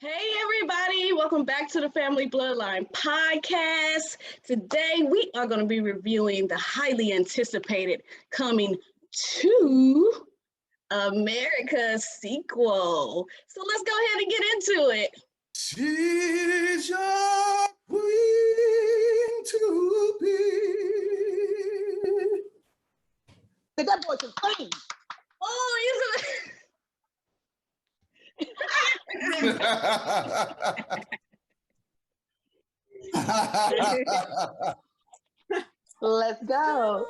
Hey, everybody. Welcome back to the Family Bloodline podcast. Today, we are going to be reviewing the highly anticipated Coming to America sequel. So let's go ahead and get into it. She's your queen to be. That boy is clean. Oh, he's Let's go.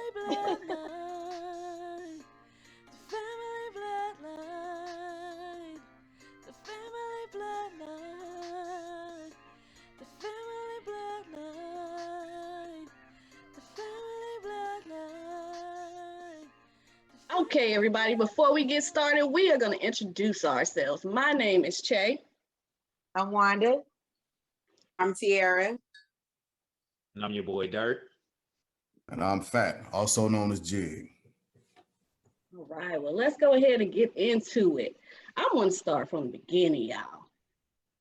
Okay, everybody, before we get started, we are going to introduce ourselves. My name is Che. I'm Wanda. I'm Tiara. And I'm your boy Dirt. And I'm Fat, also known as Jig. All right, well, let's go ahead and get into it. I want to start from the beginning, y'all.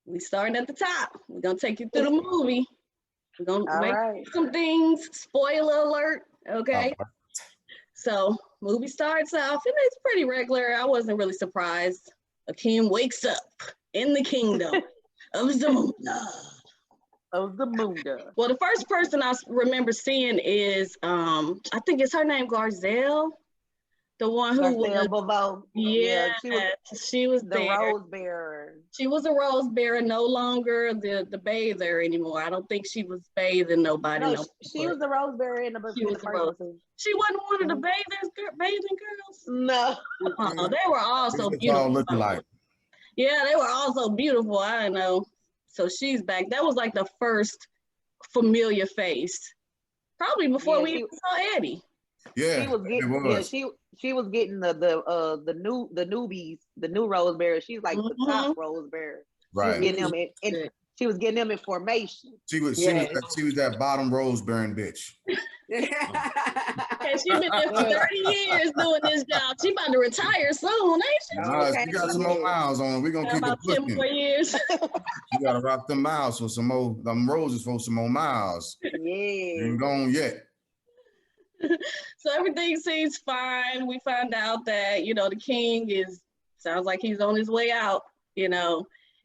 We starting at the top. We're going to take you through the movie. We're going to make some things. Spoiler alert, okay? So, movie starts off, and it's pretty regular. I wasn't really surprised. Akeem wakes up in the kingdom of Zamunda. Well, the first person I remember seeing is, I think it's her name, Garzel. The one who was, she was the there. rose bearer. She was a rose bearer, no longer the bather anymore. I don't think she was bathing nobody. No, she was the rose bearer in the book. She was the rose. She wasn't one of the bathing girls. No, they were all so beautiful. All looking like. Yeah, they were all so beautiful. I don't know. So she's back. That was like the first familiar face, probably before we even saw Eddie. Yeah, she was getting. Yeah, she was getting the newbies, the new rose bearer. She's like the top rose bearer. Right. She was getting them in, she was getting them in formation. She was that bottom rose bearing bitch. And she's been there for 30 years doing this job. She about to retire soon, ain't she? She got some more miles on her. We're gonna keep about it pushing. 10 more years. You gotta rock them miles for some more. Them roses for some more miles. Yeah. Ain't gone yet. So everything seems fine. We find out that, the king sounds like he's on his way out, and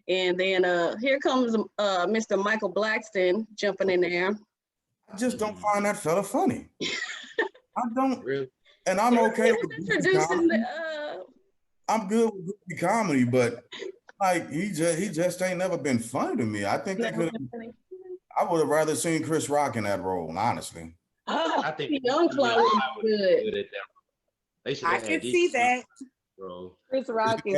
then here comes Mr. Michael Blackstone jumping in there. I just don't find that fella funny. I don't really, and I'm okay with introducing I'm good with goofy comedy, but like he just ain't never been funny to me. I think I would have rather seen Chris Rock in that role, honestly. I think Young Fly was good. At that. I can see that. Bro. Chris Rock is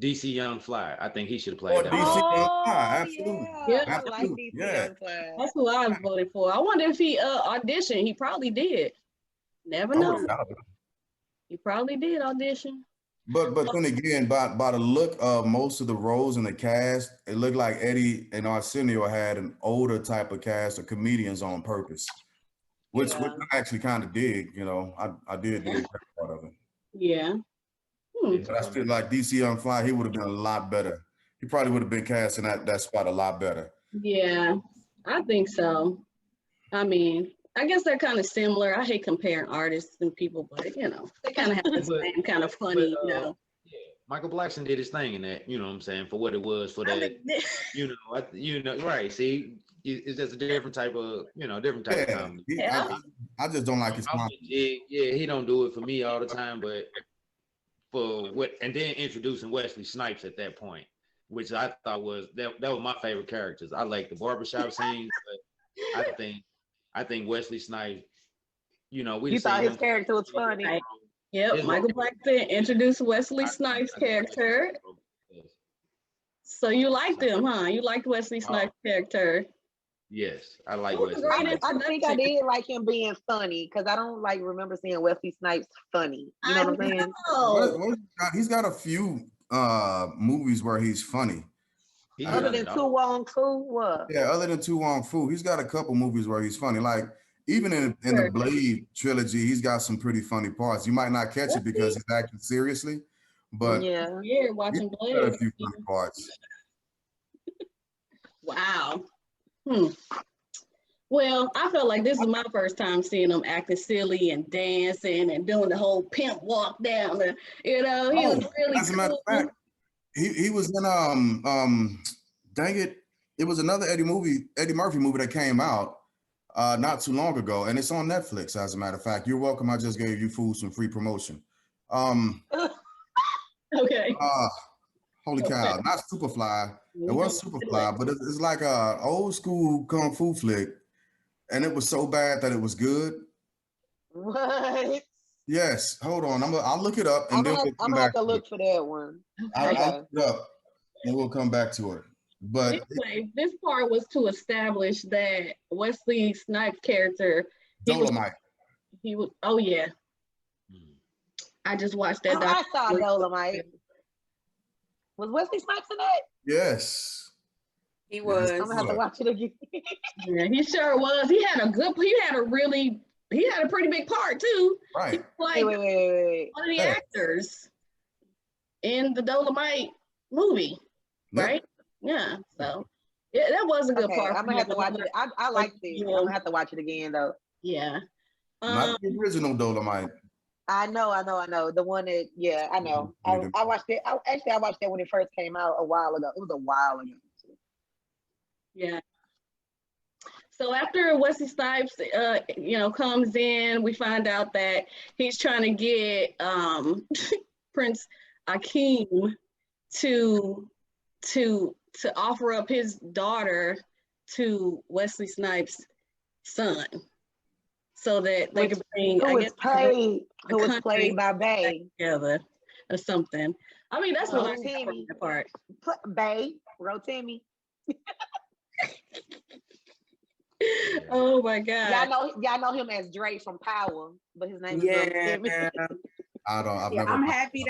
DC Young Fly. I think he should have played that. DC Young Fly, absolutely. Yeah, I like DC Young Fly. That's who I voted for. I wonder if he auditioned. He probably did. Never know. He probably did audition. But then again, by the look of most of the roles in the cast, it looked like Eddie and Arsenio had an older type of cast of comedians on purpose, which I actually kind of dig. I did dig that part of it. Yeah. But I still like DC Young Fly. He would have been a lot better. He probably would have been cast in that spot a lot better. Yeah, I think so. I mean, I guess they're kind of similar. I hate comparing artists and people, but they kind of have the same kind of funny, Yeah, Michael Blackstone did his thing in that, what I'm saying, for what it was, for that, right. See, it's just a different type of, different type of comedy. I just don't like his comedy. He don't do it for me all the time, but and then introducing Wesley Snipes at that point, which I thought was that was my favorite characters. I like the barbershop scenes, but I think Wesley Snipes, you thought his character was funny. Yep, Michael Blackstone introduced Wesley Snipes' character. So you liked him, huh? You liked Wesley Snipes' character. Yes, I like Wesley. I think I did like him being funny because I don't remember seeing Wesley Snipes funny. You know what I'm saying? He's got a few movies where he's funny. Other than Tu Wong Fu, what? Yeah, other than Tu Wong Fu, he's got a couple movies where he's funny. Like even in the Blade trilogy, he's got some pretty funny parts. You might not catch it because he's acting seriously, but Yeah. Yeah, watching he had a Blade. few funny parts. Wow. Hmm. Well, I felt like this is my first time seeing him acting silly and dancing and doing the whole pimp walk down. He was really As a matter of cool. fact, he was in dang it, it was another Eddie Murphy movie that came out not too long ago, and it's on Netflix. As a matter of fact, you're welcome. I just gave you fools some free promotion. Okay. Holy cow, not Superfly. It was Superfly, but it's like a old school kung fu flick, and it was so bad that it was good. What? Yes, hold on. I'll look it up and then we'll come I'm gonna have back to to it. look for that one. I'll Okay. look it up and we'll come back to it. But Anyway, this part was to establish that Wesley Snipes' character, Dolomite. he was, oh yeah. I just watched that. I saw Dolomite. Was Wesley Snipes in that? Yes. He was. I'm gonna have to watch it again. Yeah, he sure was. He had a pretty big part too. Right. Like Wait. one of the actors in the Dolomite movie, right? Yeah. So yeah, that was a good part. I'm gonna have to watch it. I like this. I'm gonna have to watch it again though. Yeah. Not the original Dolomite. I know. The one that, yeah, I know. I watched it. I watched that when it first came out a while ago. It was a while ago. Yeah. So after Wesley Snipes, comes in, we find out that he's trying to get Prince Akeem to offer up his daughter to Wesley Snipes' son, so that they could bring. Who was played by Bay together or something. I mean, that's what I got from that part. Bay, Rotimi. Oh my God! Y'all know him as Dre from Power, but his name is Yeah. I'm happy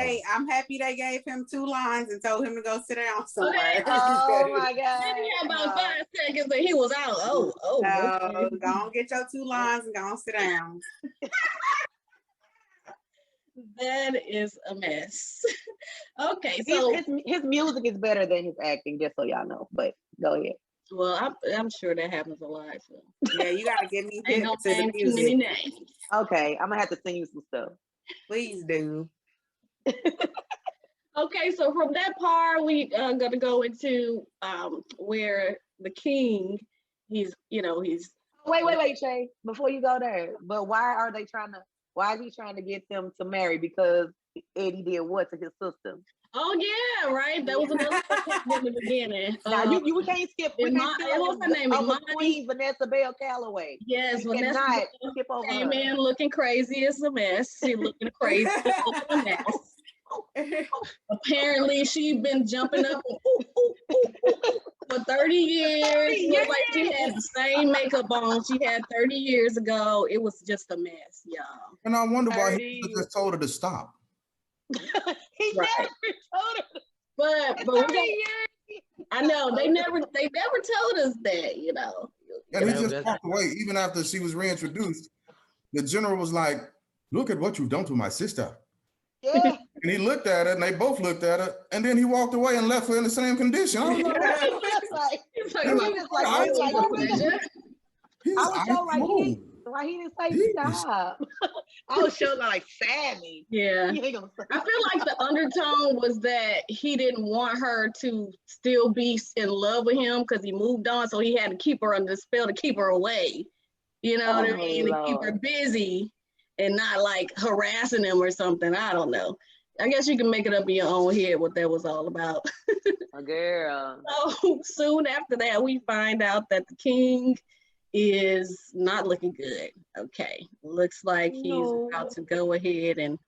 they gave him 2 lines and told him to go sit down somewhere. Oh my God! Then he had about 5 seconds and he was out. No, Okay. go on, get your 2 lines and go on sit down. That is a mess. Okay, so his music is better than his acting, just so y'all know. But go ahead. well, I'm sure that happens a lot. So. Yeah, you gotta get me hip to the Too many music. names. Okay, I'm gonna have to sing you some stuff. Please do. Okay, so from that part, we gonna go into where the king, he's. Wait, Shay. Before you go there, but why is he trying to get them to marry? Because Eddie did what to his sister? Oh yeah, right. That was another thing in the beginning. Now you can't skip. What's her name? Queen Vanessa Bell Calloway. Yes, you Vanessa cannot Bell skip over came her. in looking crazy as a mess. She looking crazy as a mess. Apparently, she'd been jumping up for 30 years. Looked like she had the same makeup on she had 30 years ago. It was just a mess, y'all. And I wonder why he just told her to stop. He never told her. But I know they never told us that, And he just walked away even after she was reintroduced. The general was like, "Look at what you've done to my sister." Yeah. And he looked at her, and they both looked at her, and then he walked away and left her in the same condition. I was like, why he didn't say stop? I was so like Sammy. Yeah. I feel like the undertone was that he didn't want her to still be in love with him because he moved on, so he had to keep her under the spell to keep her away. You know what I mean? To keep her busy and not like harassing him or something. I don't know. I guess you can make it up in your own head what that was all about. Girl. So soon after that, we find out that the king is not looking good. Okay, looks like he's about to go ahead and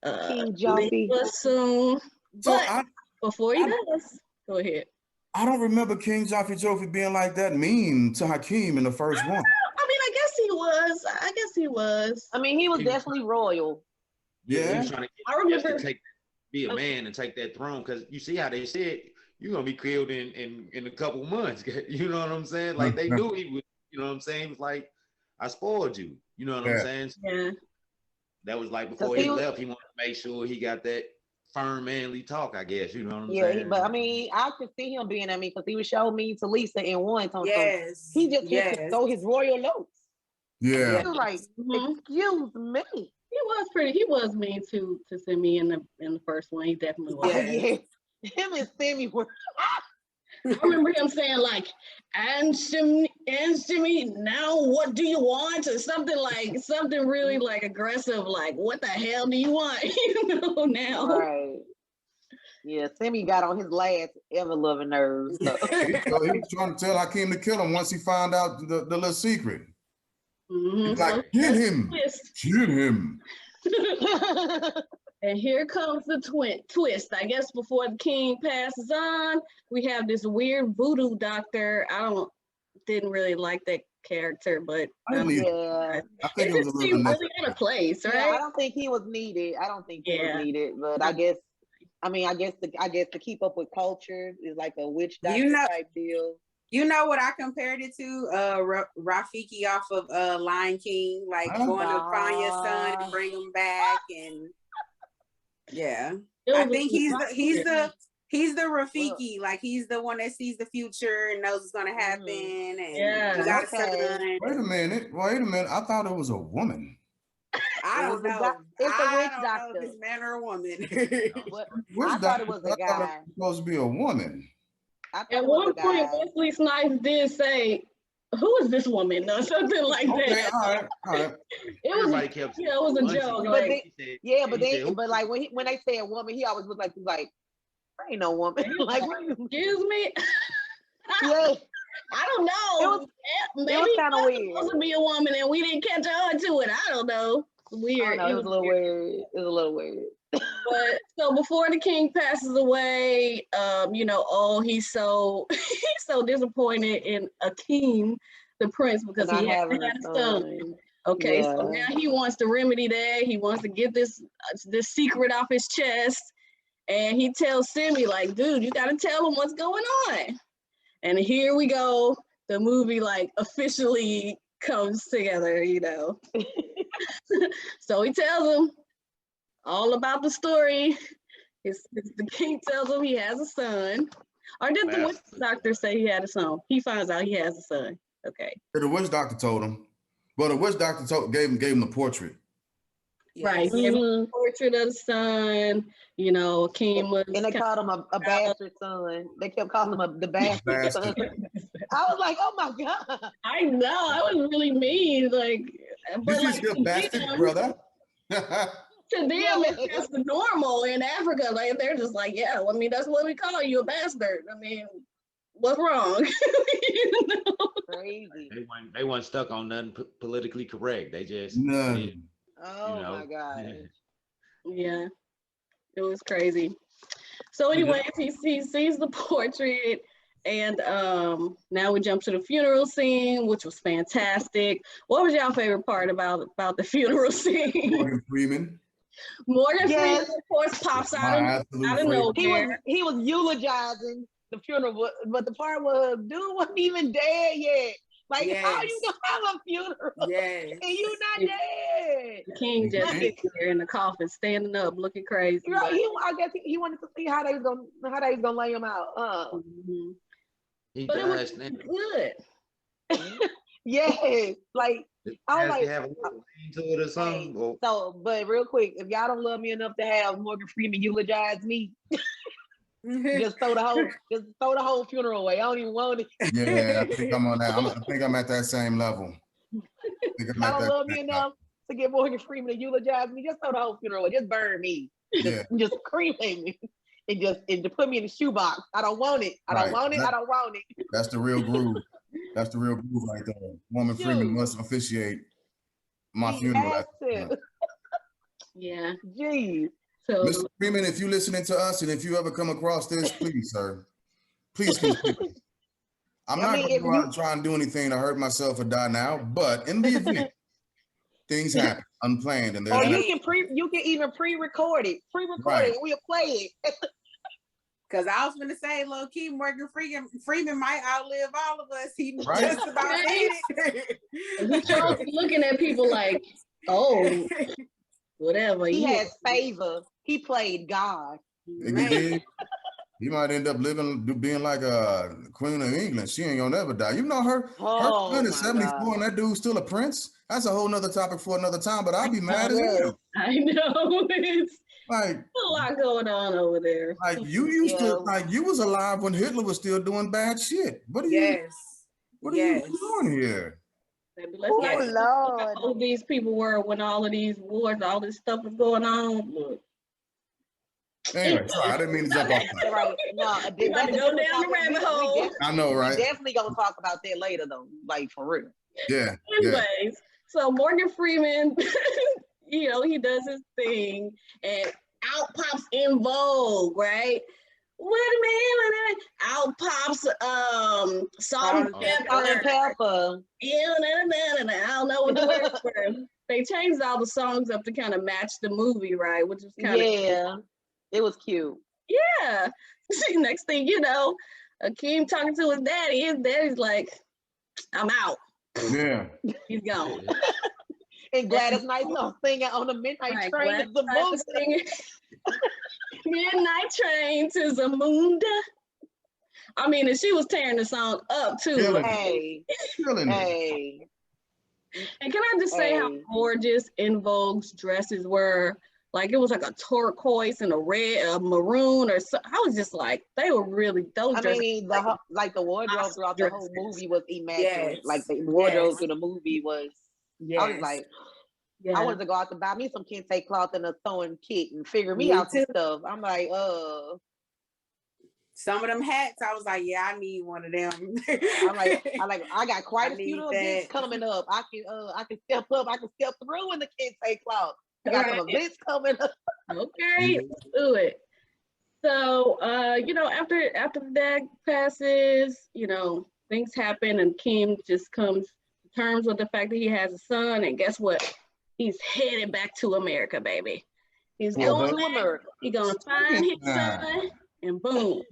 leave us soon. But before he does, go ahead. I don't remember King Joffrey being like that mean to Hakeem in the first one. I mean, I guess he was. I mean, he was definitely royal. Yeah, he was trying to I remember be a man and take that throne, because you see how they said you're gonna be killed in a couple months. You know what I'm saying? Like they knew he was. You know what I'm saying? It was like, I spoiled you. You know what I'm saying? Yeah. That was like before he left, he wanted to make sure he got that firm, manly talk, I guess. You know what I'm Yeah, saying? but I mean, I could see him being at me because he was showing me to Lisa in one. Yes. He just hit to yes. throw his royal notes. Yeah. He was like, excuse me. He was mean to Simi in the first one. He definitely was. Yes. Yeah. Him and Sammy were. I remember him saying like, and Simi, now what do you want? Or something really like aggressive, like, what the hell do you want? Now. Right. Yeah, Sammy got on his last ever loving nerves. So. He was trying to tell Hakeem to kill him once he found out the little secret. He's like, get him. Kill him. And here comes the twist. I guess before the king passes on, we have this weird voodoo doctor. Didn't really like that character, but I think it was a little really out of place, right? Yeah, I don't think he was needed. But I guess to keep up with culture is like a witch doctor type deal. You know what I compared it to? Rafiki off of Lion King, like going to find your son and bring him back, and yeah, I think he's the Rafiki, like he's the one that sees the future and knows it's gonna happen, and you got a son. Wait a minute! I thought it was a woman. I don't know. It's a witch doctor. If it's man or a woman. I thought it was a guy. It was supposed to be a woman. At one point, Wesley Snipes did say, "Who is this woman?" or something like that. All right. It was a joke. But like when they say a woman, he always looked like he's like, "I ain't no woman." Like, excuse me. Yeah. I don't know. Maybe it was kind of weird. Supposed to be a woman, and we didn't catch on to it. I don't know. Weird. It was a little weird. But so before the king passes away, he's so disappointed in Akeem, the prince, because he had a son. Okay, so now he wants to remedy that. He wants to get this secret off his chest, and he tells Simi like, "Dude, you got to tell him what's going on." And here we go. The movie like officially comes together, So he tells him all about the story. The king tells him he has a son. Or did the witch doctor say he had a son? He finds out he has a son. Okay. The witch doctor told him. Well, the witch doctor gave him the portrait. Yes. Right. He gave him the portrait of the son. Akeem was. And they called him a bastard son. They kept calling him the bastard son. I was like, oh my God. I know. I was really mean. Like, but this is your bastard brother. To them, it's just normal in Africa. Like, they're just like, yeah, I mean, that's what we call you, a bastard. I mean, what's wrong? Crazy. They weren't stuck on nothing politically correct. They just none. My God. Yeah, it was crazy. So anyways, he sees the portrait, and now we jump to the funeral scene, which was fantastic. What was y'all favorite part about the funeral scene? Morgan Freeman. Freeman, of course, pops out of nowhere. He was eulogizing the funeral, but the part was, dude wasn't even dead yet. Like, how you gonna have a funeral? Yes. And you not dead. The king just sits there in the coffin, standing up, looking crazy. Right. I guess he wanted to see how they was gonna lay him out. But it was good. Yes. Like, I was like, have a little to it or something. But real quick, if y'all don't love me enough to have Morgan Freeman eulogize me, just throw the whole funeral away. I don't even want it. Yeah, I think I'm on that. I think I'm at that same level. Y'all don't love me enough to get Morgan Freeman to eulogize me. Just throw the whole funeral away. Just burn me. Just cremate me. And just put me in the shoebox. I don't want it. I don't want it. That's the real groove. That's the real groove right there. Morgan Freeman must officiate my funeral. Yeah. Jeez. So, Mr. Freeman, if you're listening to us and if you ever come across this, please, sir, please consider. I'm not going to go out and try and do anything to hurt myself or die now, but in the event things happen unplanned, and you can even pre-record it. We'll play it. Because I was going to say, low key, Morgan Freeman might outlive all of us. He just about made it. We're looking at people like, oh, whatever. He has favor. He played God. He might end up being like a Queen of England. She ain't gonna never die. You know her son is 74 and that dude's still a prince. That's a whole nother topic for another time, but I'll be mad as hell. I know. It's like a lot going on over there. Like you used to, like you was alive when Hitler was still doing bad shit. What are you doing here? Let's not how these people were when all of these wars, all this stuff was going on. Look. Anyway, sorry, I didn't mean to jump off. Right. No, that's go down the rabbit hole. I know, right? We definitely gonna talk about that later, though. Like for real. Yeah. Anyways, so Morgan Freeman, you know, he does his thing, and out pops In Vogue, right? Wait a minute. Out pops Salt and Pepper. Yeah, I don't know what the words were. They changed all the songs up to kind of match the movie, right? Which was kind of it was cute. Yeah. See, next thing you know, Akeem talking to his daddy. His daddy's like, I'm out. Yeah. He's gone. And Gladys Knight singing on the midnight train to Zamunda. Midnight Train to Zamunda. I mean, and she was tearing the song up too. Hey. And can I just say how gorgeous In Vogue's dresses were? Like it was like a turquoise and a red, a maroon, or so. I was just like, they were really those. I mean, the wardrobe throughout the whole movie was immaculate. Yes. Like the wardrobe through the movie was. Yes. I was like, I wanted to go out to buy me some kente cloth and a sewing kit and figure me out some stuff. I'm like, Some of them hats, I was like, yeah, I need one of them. I got quite a few of events coming up. I can step up. I can step through in the kente cloth. I got some events coming up. Okay, let's do it. So, you know, after the dad passes, you know, things happen, and Kim just comes to terms with the fact that he has a son, and guess what? He's headed back to America, baby. He's going to America. He's gonna find his son, and boom.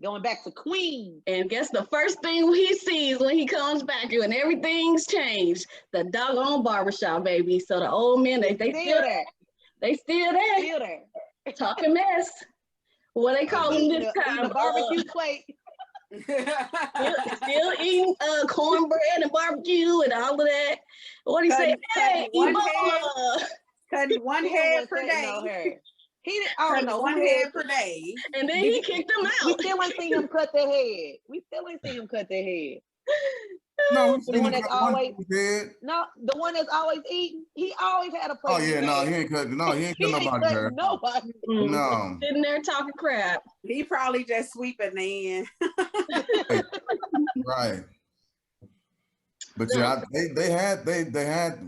Going back to Queen. And guess the first thing he sees when he comes back, and everything's changed, the doggone barbershop, baby. So the old men, they still there. They still there. Still there. Talking mess. What they call them this time? The barbecue plate. Still eating cornbread and barbecue and all of that. What do you say? Hey, Ebola. Cutting one head per day. I don't know, one head per day. And then he kicked them out. We still ain't seen him cut their head. No, the one that's always the one that's always eating. He always had a plate. Oh yeah, he ain't cut nobody there. Nobody. No. Sitting there talking crap. He probably just sweeping the end. Right. But yeah, they had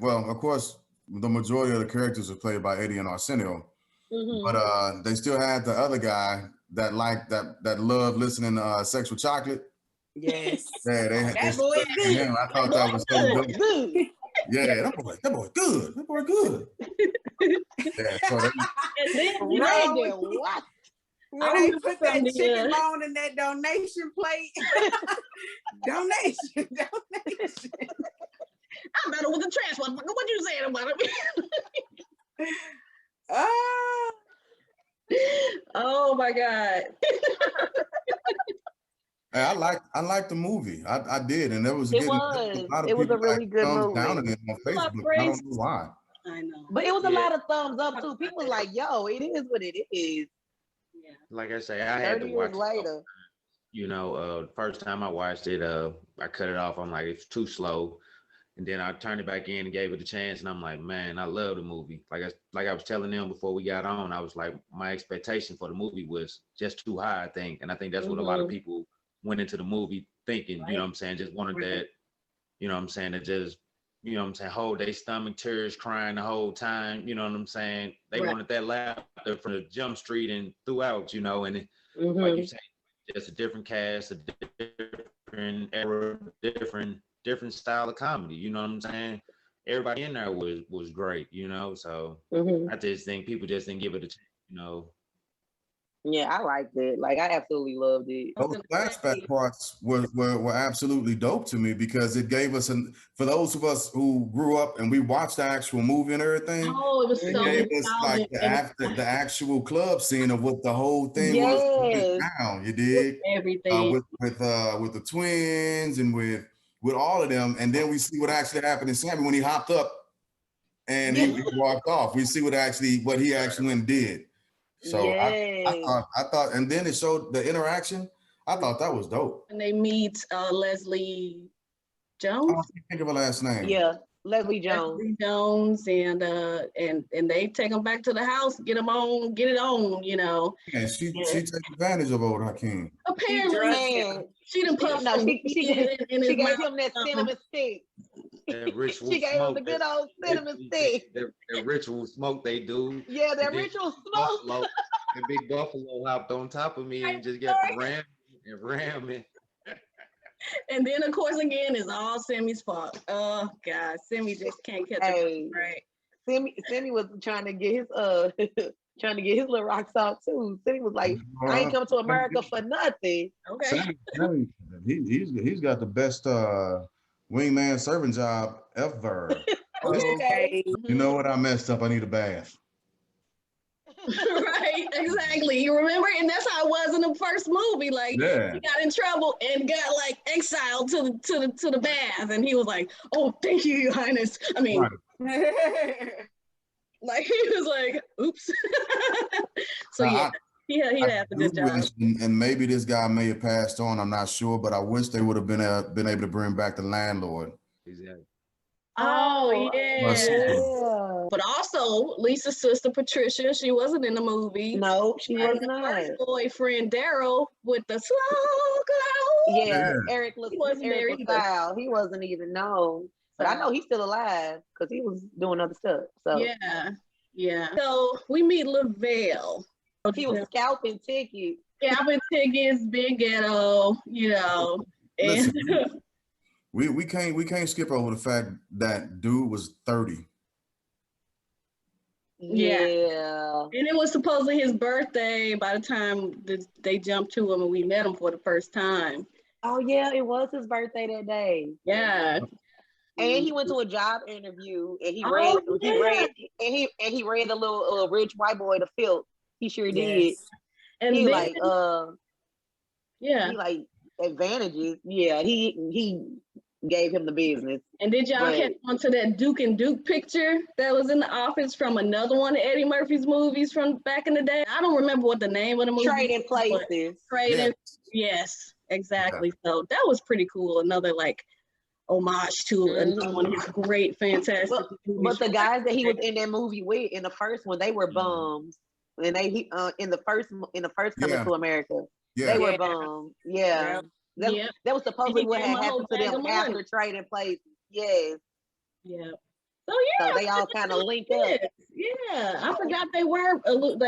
well, of course, the majority of the characters were played by Eddie and Arsenio. Mm-hmm. But they still had the other guy that liked that loved listening to Sexual Chocolate. Yes. Yeah, they him. I thought that was so good. Yeah, that boy good. That boy good. Yeah, so and then what? When they put that chicken bone in that donation plate. Donation. I thought it was a trash one. What you saying about it? Oh my God. Hey, I liked the movie. I did, and there was a lot of a really good movie. Down on Facebook. I don't know why. I know, but it was a lot of thumbs up too. People were like, "Yo, it is what it is." Yeah. Like I say, I had to watch 30 years later. You know, the first time I watched it, I cut it off. I'm like, it's too slow. And then I turned it back in and gave it a chance. And I'm like, man, I love the movie. Like I was telling them before we got on, I was like, my expectation for the movie was just too high, I think. And I think that's what a lot of people went into the movie thinking, you know what I'm saying, just wanted that, you know what I'm saying, to just, you know what I'm saying, hold their stomach, tears, crying the whole time, you know what I'm saying. They wanted that laughter from the jump street and throughout, you know, and like you said, just a different cast, a different era, different style of comedy, you know what I'm saying? Everybody in there was great, you know, so I just think people just didn't give it a chance, you know. Yeah, I liked it. Like, I absolutely loved it. Those flashback parts were absolutely dope to me because it gave us for those of us who grew up and we watched the actual movie and everything. Oh, it was so It was like the actual club scene of what the whole thing was down. You dig? Everything with the twins and with all of them, and then we see what actually happened in Sammy when he hopped up and he walked off. We see what he actually went and did. So I thought, and then it showed the interaction. I thought that was dope. And they meet Leslie Jones. I don't think of her last name. Yeah, Leslie Jones. Leslie Jones, and they take him back to the house, get it on, you know. Yeah, she takes advantage of old Hakeem. Apparently, she didn't put she gave him that cinnamon stick. That ritual she gave him the good old cinnamon stick. That ritual smoke they do. Yeah, that ritual smoke. The big buffalo hopped on top of me and just got to ramming. And then, of course, again, it's all Semi's fault. Oh God, Semi just can't catch it right. Semi was trying to get his little rocks off too. Semi was like, I ain't come to America for nothing. Okay. He's got the best wingman serving job ever. Okay. You know what? I messed up. I need a bath. Right, exactly. You remember? And that's how it was in the first movie. Like, he got in trouble and got like exiled to the bath, and he was like, "Oh, thank you, Your Highness." I mean, like he was like, "Oops." So he had a good job. And maybe this guy may have passed on. I'm not sure, but I wish they would have been able to bring back the landlord. Exactly. Oh yeah. But also Lisa's sister Patricia, she wasn't in the movie. No, she was not. Boyfriend Daryl with the slow glow. Yeah, Eric LaSalle. He wasn't even known. But I know he's still alive because he was doing other stuff. So yeah. So we meet Lavelle. He was scalping tickets. Scalping tickets, big ghetto, you know. And listen, we can't skip over the fact that dude was 30. Yeah. And it was supposedly his birthday by the time they jumped to him and we met him for the first time. Oh yeah, it was his birthday that day. Yeah. And he went to a job interview and he read the little rich white boy the filth. He sure did. And he he like advantages. Yeah, he gave him the business. And did y'all catch on to that Duke and Duke picture that was in the office from another one of Eddie Murphy's movies from back in the day? I don't remember what the name of the movie was. Trading Places. Yes, exactly. Yeah. So that was pretty cool. Another like homage to another one of his great, fantastic movies. But the guys that he was in that movie with in the first one, they were bums. And they in the first Coming to America, they were bums. Yeah. That was supposedly what had happened to them after Trading Places. Yes. Yeah. So they all kind of linked up. Yeah. I forgot they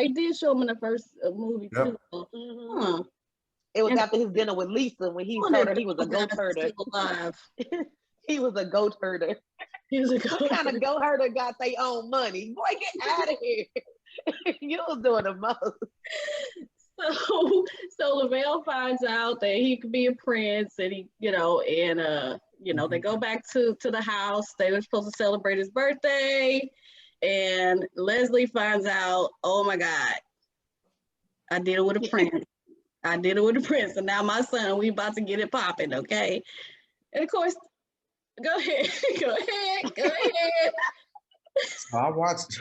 did show them in the first movie too. So. It was after his dinner with Lisa when he told her he was a goat herder. He was a goat herder. What kind of goat herder got their own money? Boy, get out of here. You was doing the most. So Lavelle finds out that he could be a prince, and they go back to the house. They were supposed to celebrate his birthday, and Leslie finds out, oh my God, I did it with a prince. And now my son, we about to get it popping, okay? And of course, go ahead. So I watched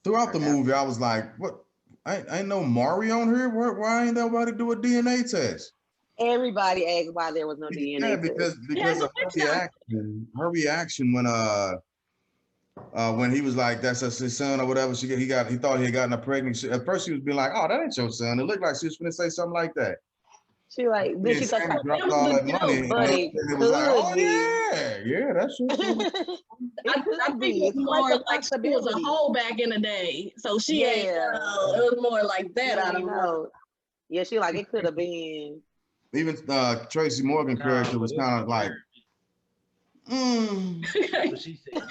throughout the movie. I was like, what? I ain't no Maury on here. Why ain't nobody do a DNA test? Everybody asked why there was no DNA test. Because of her reaction when he was like, that's his son or whatever. He thought he had gotten a pregnancy. At first she was being like, oh, that ain't your son. It looked like she was gonna say something like that. She like, then she thought dropped all that money. It was like, oh yeah, that's true. I think it's more like she was a hoe back in the day. So she ain't, it was more like that. I don't know. Yeah, she like, it could have been. Even Tracy Morgan character was kind of like, That's what she said.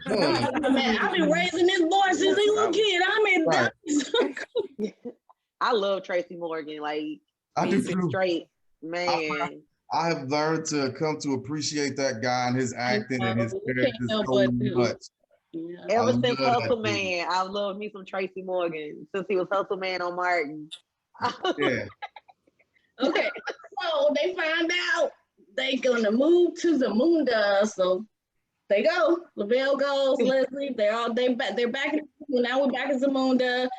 Man, I've been raising this boy since he was a kid. I mean, I love Tracy Morgan. Like, I do too. Straight, man. I have learned to come to appreciate that guy and his acting and his characters so much. Yeah. Ever since Hustle Man, I love me some Tracy Morgan. Since he was Hustle Man on Martin. Yeah. Okay, so they find out they're gonna move to Zamunda. So they go. Lavelle goes. Leslie. They're back. Now we're back in Zamunda.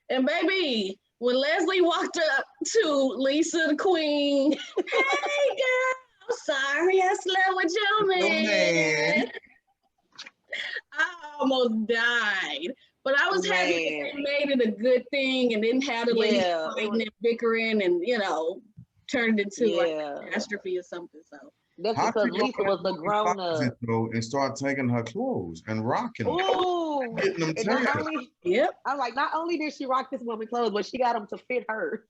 And baby, when Leslie walked up to Lisa the Queen, hey girl, sorry I slept with your man. I almost died. But I was happy that they made it a good thing and didn't have the ladies fighting and bickering and, turned into like a catastrophe or something. So that's because Lisa was the grown up. And start taking her clothes and rocking them. Ooh. Getting them yep. I'm like, not only did she rock this woman's clothes, but she got them to fit her.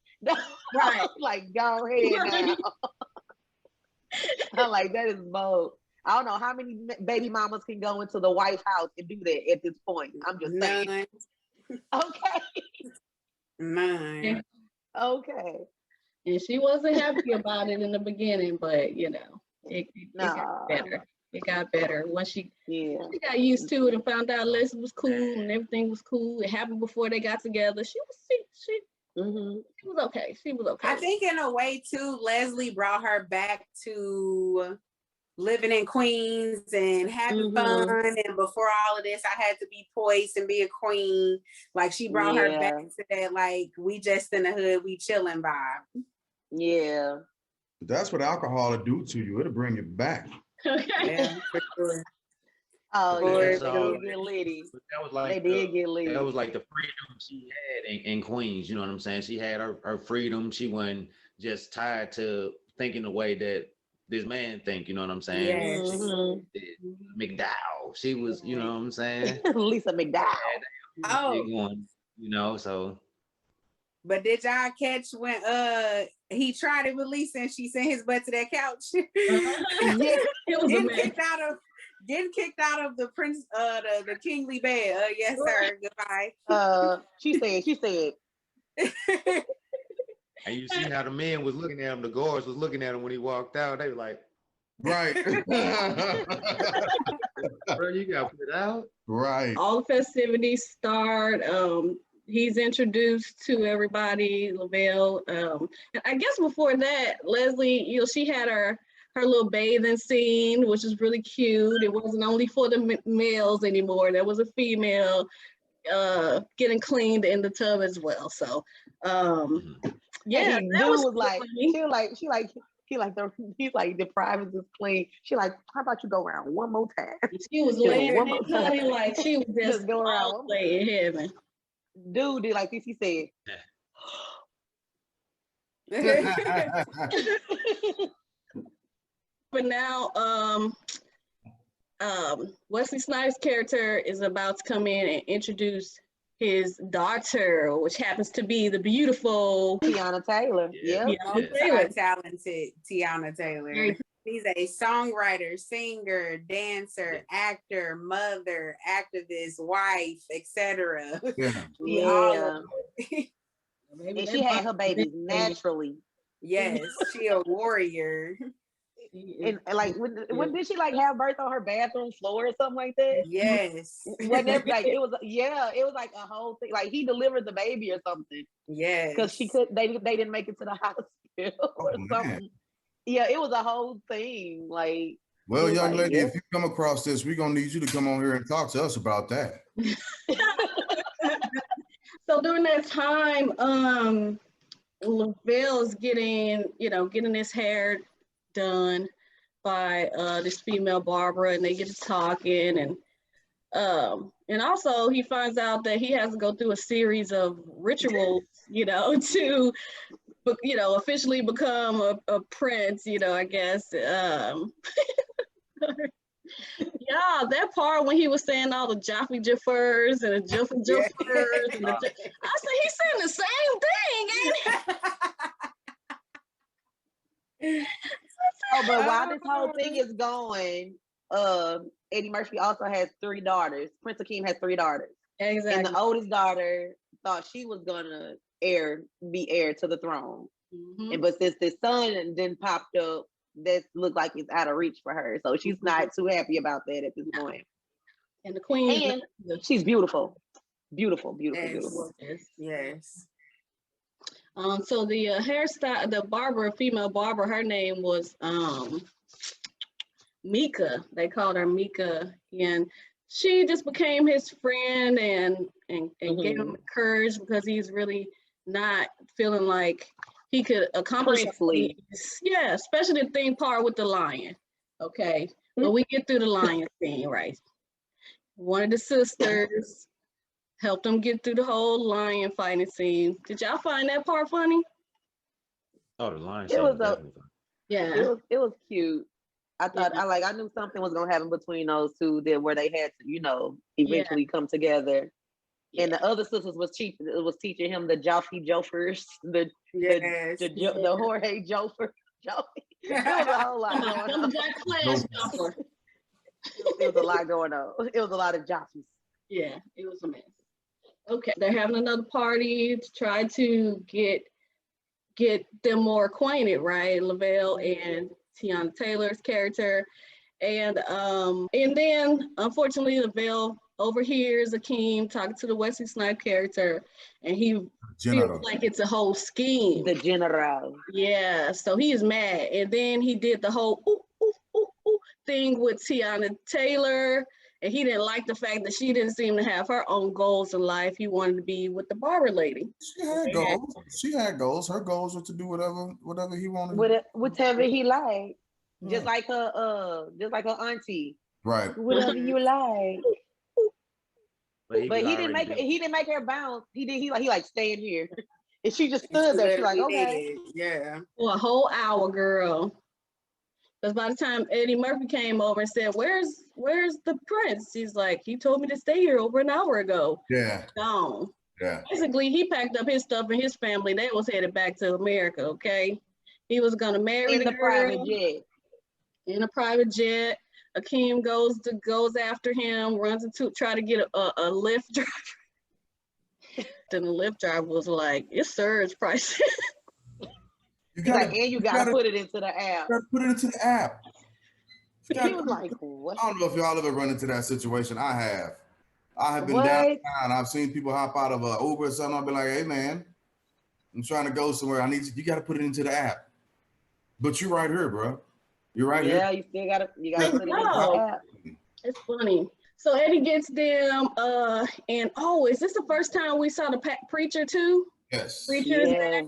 Right. Like, go ahead now. I'm like, that is bold. I don't know how many baby mamas can go into the White House and do that at this point. I'm just saying. Okay. None. Okay. And she wasn't happy about it in the beginning, but it got better. It got better once she got used to it and found out Leslie was cool and everything was cool. It happened before they got together. She was okay. She was okay. I think in a way too, Leslie brought her back to living in Queens and having fun. And before all of this, I had to be poised and be a queen. Like she brought her back to that, like, we just in the hood, we chilling vibe. Yeah. That's what alcohol will do to you. It'll bring you back. Okay. Yeah, for sure. Oh, yeah, they did get litty. That was like they did get litty. That was like the freedom she had in Queens. You know what I'm saying? She had her freedom. She wasn't just tied to thinking the way that this man think. You know what I'm saying? Yes. McDowell. She was. You know what I'm saying? Lisa McDowell. So. But did y'all catch when he tried it with Lisa and she sent his butt to that couch? It was getting kicked out of the prince the kingly bed. Yes, sir. Goodbye. She said. And you see how the men was looking at him, the guards was looking at him when he walked out. They were like, right. Bro, you got put out. Right. All the festivities start. He's introduced to everybody, Lavelle. And I guess before that, Leslie, she had her little bathing scene, which is really cute. It wasn't only for the males anymore. There was a female getting cleaned in the tub as well. So, yeah, that was like, he's like, the privacy is clean. She like, how about you go around one more time? She was laying one more time, like she was just go around in heaven. Dude did like this. He said, but now, Wesley Snipes' character is about to come in and introduce his daughter, which happens to be the beautiful Tiana Taylor. Talented Tiana Taylor. She's a songwriter, singer, dancer, actor, mother, activist, wife, etc. Yeah. And she had her babies naturally. Yes, she a warrior. And like, when did she like have birth on her bathroom floor or something like that? Yes. Whenever, like, it was like a whole thing. Like he delivered the baby or something. Yes. Because they didn't make it to the hospital or something. Man. Yeah, it was a whole thing. Like, well, young lady, if you come across this, we're gonna need you to come on here and talk to us about that. So during that time, Lavelle's getting his hair done by this female barber, and they get to talking, and also he finds out that he has to go through a series of rituals, to officially become a prince, I guess. Yeah, that part when he was saying all the Jaffe Jaffers and the Jaffe Jaffers, and I said he's saying the same thing, ain't he? But while this whole thing is going, Eddie Murphy also has 3 daughters. Prince Akeem has 3 daughters. Exactly. And the oldest daughter thought she was gonna be heir to the throne. Mm-hmm. But since the son then popped up, that looked like it's out of reach for her. So she's not too happy about that at this point. And the queen, and she's beautiful. Beautiful. Yes. So the hairstyle, the barber, female barber, her name was Mika. They called her Mika, and she just became his friend and gave him courage because he's really not feeling like he could accomplish things. Yeah, especially the thing part with the lion. Okay, but we get through the lion scene, right? One of the sisters helped him get through the whole lion fighting scene. Did y'all find that part funny? Oh, the lion scene was definitely funny. Yeah, it was cute. I thought I knew something was gonna happen between those two there where they had to, eventually come together. Yeah. And the other sisters was teaching him the Joffrey Joffers, the Jorge Joffer. There was a whole lot going on. There was a lot going on. It was a lot of Joffreys. Yeah, it was a mess. Okay, they're having another party to try to get them more acquainted, right? Lavelle and Tiana Taylor's character, and then unfortunately Lavelle overhears Akeem talking to the Wesley Snipes character, and he feels like it's a whole scheme. The general. Yeah, so he is mad, and then he did the whole thing with Tiana Taylor, and he didn't like the fact that she didn't seem to have her own goals in life. He wanted to be with the barber lady. She had goals. She had goals. Her goals were to do whatever he wanted. Whatever he liked. Just like her auntie. Right. Whatever you like. But he didn't make her bounce. He like staying here. And she just stood there. She's like, okay. Yeah. For a whole hour, girl. Because by the time Eddie Murphy came over and said, where's the prince? He's like, he told me to stay here over an hour ago. Yeah. Gone. Yeah. Basically, he packed up his stuff and his family. They was headed back to America, okay? He was going to marry the girl. In a private jet. Akeem goes after him, runs into, try to get a Lyft driver. Then the Lyft driver was like, it's surge prices. You gotta put it into the app. Put it into the app. He was like, what? I don't know if y'all ever run into that situation. I have been downtown. I've seen people hop out of an Uber or something. I'll be like, hey man, I'm trying to go somewhere. I need you gotta put it into the app. But you're right here, bro. You're right here. Yeah, you still gotta put it into the app. It's funny. So Eddie gets them, and is this the first time we saw the preacher too? Yes. Preacher is back.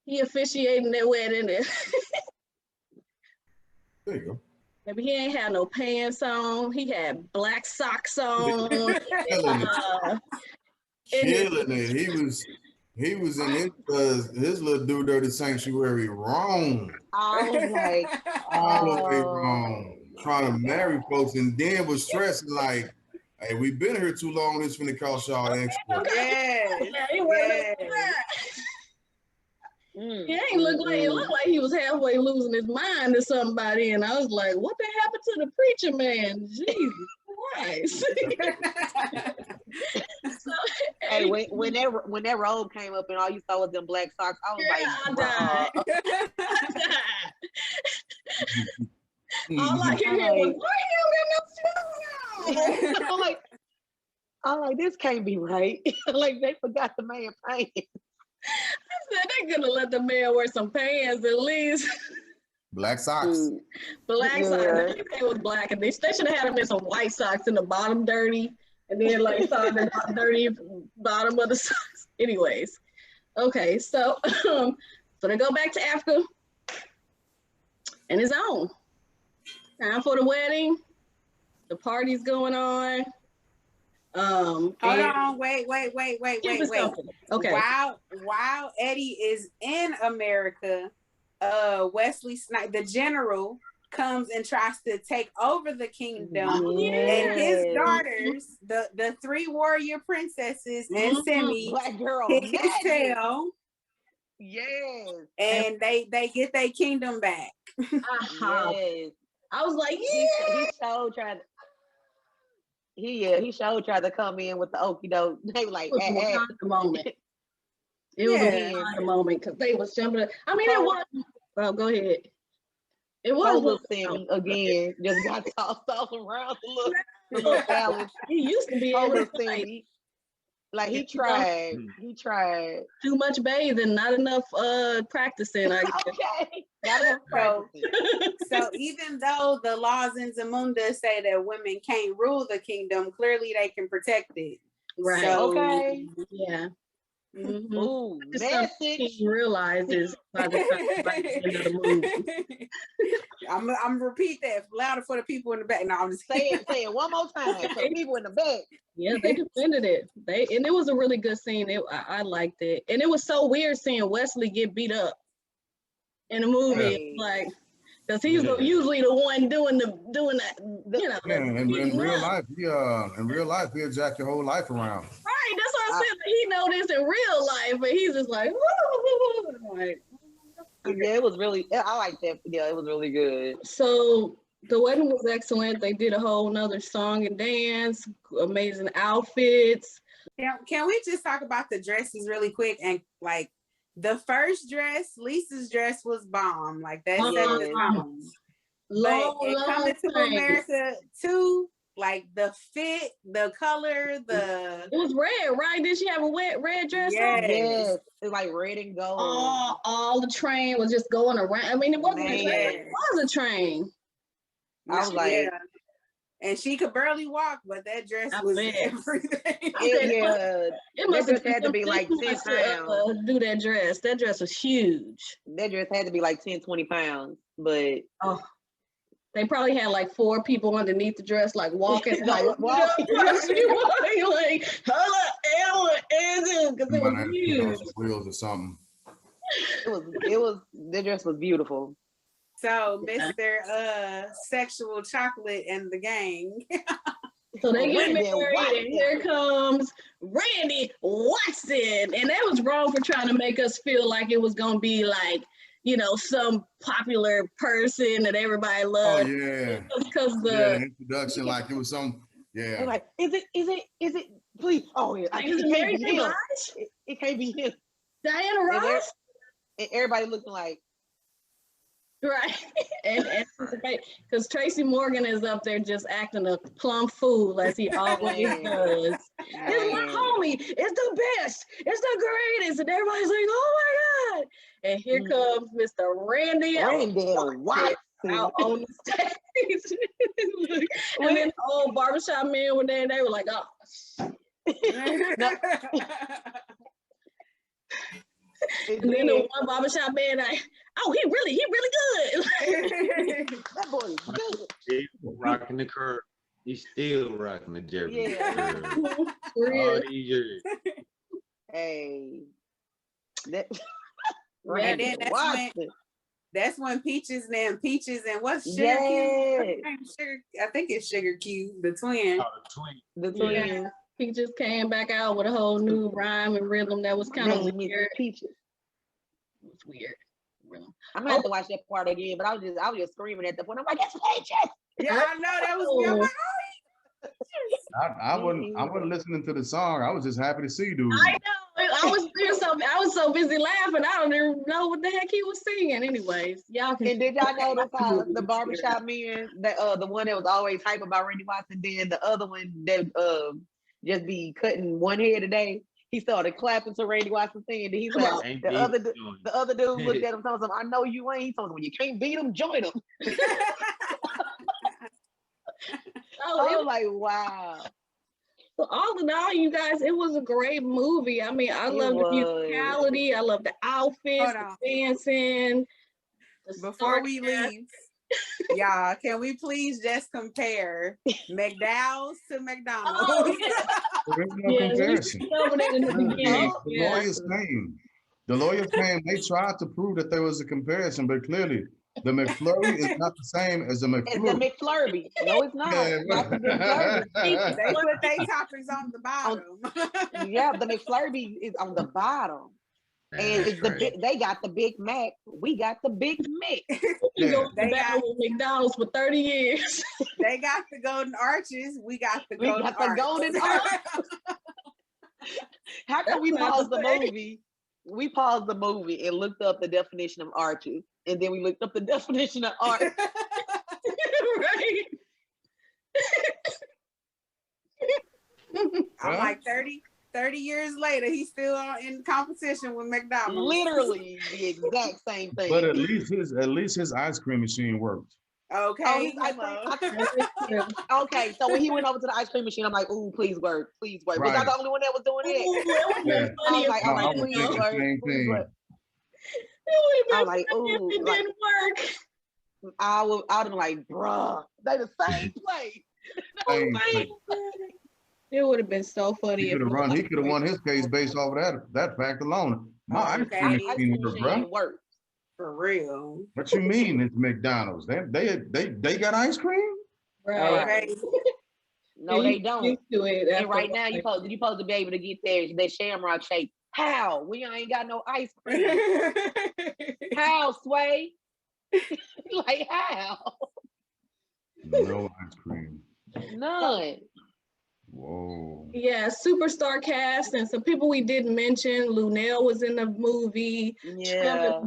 He officiating their wedding. There you go. Maybe he ain't had no pants on. He had black socks on. Killing it. He was in his little do dirty sanctuary wrong. I was like, all the way wrong. Trying to marry folks, and then was stressing like, hey, we've been here too long. This finna cost y'all extra. He ain't look like it looked like he was halfway losing his mind to somebody, and I was like, "What the happened to the preacher man?" Jesus Christ! Hey, when that robe came up and all you saw was them black socks, I was like, I died. All I can hear was, "Why you in no shoes?" I'm like, this can't be right. Like they forgot the man pants. I said they could have let the man wear some pants at least. Black socks. Black socks. Everything was black, and they should have had him in some white socks in the bottom dirty, and then like saw the dirty bottom of the socks. Anyways, okay, so they go back to Africa, and it's on. Time for the wedding. The party's going on. Hold on, wait. Okay. While Eddie is in America, Wesley Snipes, the general, comes and tries to take over the kingdom, and his daughters, the three warrior princesses and Semi, black girl, hit his tail. Yes. And they get their kingdom back. Yes. I was like, he showed tried to come in with the okie doke. They were like, the moment. It was a moment because they was jumping. I mean, it was. Oh, go ahead. It was little Sammy again. Just got tossed all around the little palace. He used to be able to Sammy. Like he tried. Too much bathing, not enough practicing. I guess. Okay. Not enough practicing. So even though the laws in Zamunda say that women can't rule the kingdom, clearly they can protect it. Right. So, okay. Yeah. Mm-hmm. Ooh, message. He realizes by the end of the movie. I'm gonna repeat that louder for the people in the back. No, I'm just say it one more time for the people in the back. Yeah, they defended it. And it was a really good scene. I liked it, and it was so weird seeing Wesley get beat up in the movie. Hey. Like, because he's usually the one doing that. You know. Yeah, in real life, he'll jack your whole life around. Right, that's what I said. He know this in real life, but he's just like, like, yeah, it was really. I like that. Yeah, it was really good. So the wedding was excellent. They did a whole nother song and dance, amazing outfits. Can we just talk about the dresses really quick? And like the first dress, Lisa's dress was bomb. Like that. Coming to America too. Like the fit, the color, it was red, right? Did she have a red dress on? Yes, it's like red and gold. All the train was just going around. I mean, it wasn't a train. It was a train. I was like, and she could barely walk, but that dress was everything. It must have had to be like 10 pounds. Do that dress. That dress was huge. That dress had to be like 10, 20 pounds, but they probably had like 4 people underneath the dress, like walking, like walking, like Ella, because it was huge. Wheels or something. The dress was beautiful. So, Mr. Sexual Chocolate and the gang. So they get married, and here comes Randy Watson, and that was wrong for trying to make us feel like it was gonna be like, you know, some popular person that everybody loved. Oh yeah. Because the introduction, like it was some. Yeah. They're like, is it? Please. Oh yeah. Like, it can't be him. It can't be him. Diana Ross. And everybody looking like. Right, and because Tracy Morgan is up there just acting a plumb fool as he always does. It's my homie. It's the best. It's the greatest, and everybody's like, "Oh my god!" And here comes Mr. Randy Watson out on the stage, and then the old barbershop men were there, and they were like, "Oh." And then the one barbershop man, he really good. That boy is good. He's rocking the curve. He's still rocking the Jerry. Yeah. All these years. Hey. And then that's when Peaches and what's Sugar Cube? I think it's Sugar Cube, the twin. Oh, the twin. Yeah. Peaches came back out with a whole new rhyme and rhythm that was kind of weird. Peaches. It was weird. I'm gonna have to watch that part again, but I was just screaming at the point. I'm like, it's Peaches. Yeah, I know that was me. I'm like, I wasn't listening to the song. I was just happy to see dude. I know. I was so busy laughing. I don't even know what the heck he was singing. Anyways, y'all can. And did y'all notice how the barbershop man, the one that was always hype about Randy Watson, then the other one that just be cutting one head a day? He started clapping to Randy Watson singing. And he's like, the other dude looked at him, told him, "I know you ain't." He told him, "When you can't beat him, join him." I was like, wow. So all in all, you guys, it was a great movie. I mean, I love the musicality. I love the outfits, the dancing. Before we leave, y'all, can we please just compare McDowell's to McDonald's? Oh, yeah. There's no comparison. The lawyers came. They tried to prove that there was a comparison, but clearly the McFlurry is not the same as the McFlurry. It's the McFlurry. No, it's not. Yeah, not the McFlurry. They put their toppings on the bottom. Yeah, the McFlurry is on the bottom. And it's they got the Big Mac. We got the Big Mac. They got with McDonald's for 30 years. They got the Golden Arches. We got the Golden Arches. How can we pause the movie we paused the movie and looked up the definition of arches, and then we looked up the definition of art. Right. I'm like 30 years later, he's still in competition with McDonald's. Literally the exact same thing. But at least his ice cream machine worked. Okay. Okay, so when he went over to the ice cream machine, I'm like, "Ooh, please work, please work." Was I the only one that was doing it? I was like, please work, please work. I'm like, "Ooh, it didn't work." I would have been like, "Bruh, they the same place." It would have been so funny. He could have won his case based off of that fact alone. My ice cream machine worked. For real. What you mean it's McDonald's? They got ice cream? Right. Okay. No, they don't. Used to it. And right now you supposed to be able to get that shamrock shake. How? We ain't got no ice cream. How, Sway? Like how? No ice cream. None. Whoa. Yeah, superstar cast and some people we didn't mention. Lunel was in the movie. Yeah.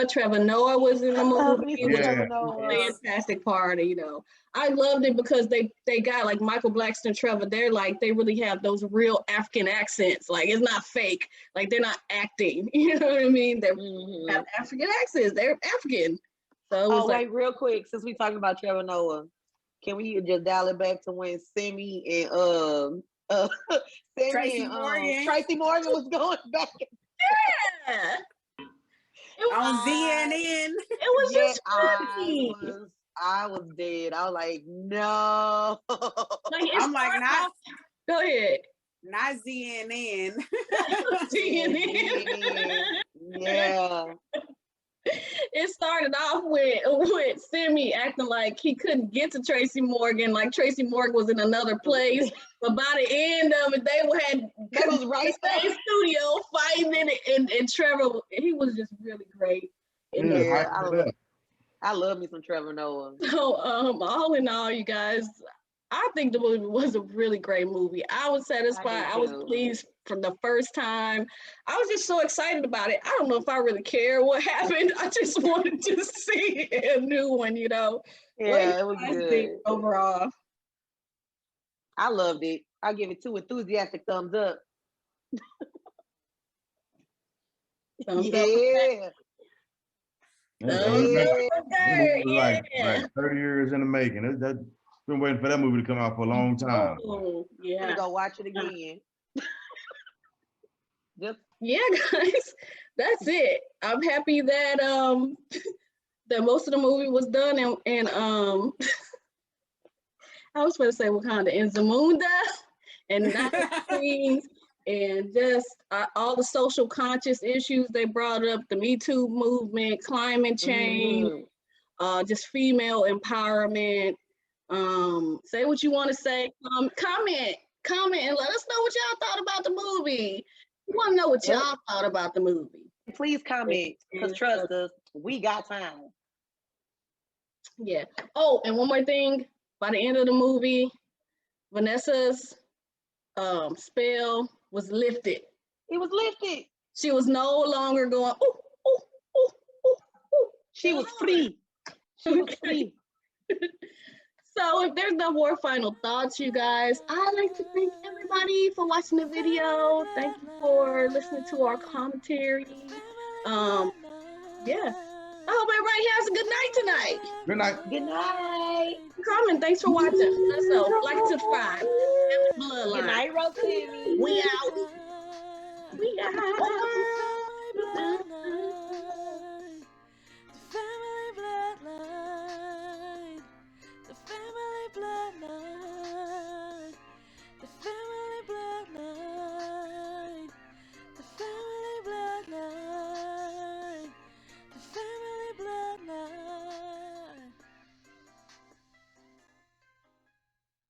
Trevor Noah was in the movie. It was Yeah. a fantastic part, you know. I loved it because they got like Michael Blackstone, Trevor. They really have those real African accents. Like it's not fake. Like they're not acting. You know what I mean? They have African accents. They're African. So it was real quick, since we talking about Trevor Noah, can we just dial it back to when Sammy and Tracy Morgan. Tracy Morgan was going back? Yeah. On CNN. It was just funny. I was dead. I was like, no. I'm like, not. Go ahead. Not CNN. CNN. Yeah. It started off with Sammy acting like he couldn't get to Tracy Morgan, like Tracy Morgan was in another place. But by the end of it, they was right there in studio fighting it, and Trevor, he was just really great. Yeah, I love me some Trevor Noah. So all in all, you guys, I think the movie was a really great movie. I was satisfied. I was pleased from the first time. I was just so excited about it. I don't know if I really care what happened. I just wanted to see a new one, you know. Yeah, it was good. Overall. I loved it. I'll give it 2 enthusiastic thumbs up. Like 30 years in the making. That's been waiting for that movie to come out for a long time. Yeah. I'm gonna go watch it again. Yeah, guys, that's it. I'm happy that that most of the movie was done and I was going to say Wakanda and Zamunda and not screens and just all the social conscious issues they brought up, the Me Too movement, climate change, just female empowerment. Say what you want to say. Comment and let us know what y'all thought about the movie. We want to know what y'all thought about the movie. Please comment, because trust us, we got time. Yeah. Oh, and one more thing. By the end of the movie, Vanessa's spell was lifted. It was lifted. She was no longer going, ooh, ooh, ooh, ooh, ooh. She was free. She was free. So if there's no more final thoughts, you guys, I'd like to thank everybody for watching the video. Thank you for listening to our commentary. Yeah. I hope everybody has a good night tonight. Good night. Good night. Comment. Thanks for watching. So, like and subscribe. Bloodline. Good night, Rosemary. We out. We out.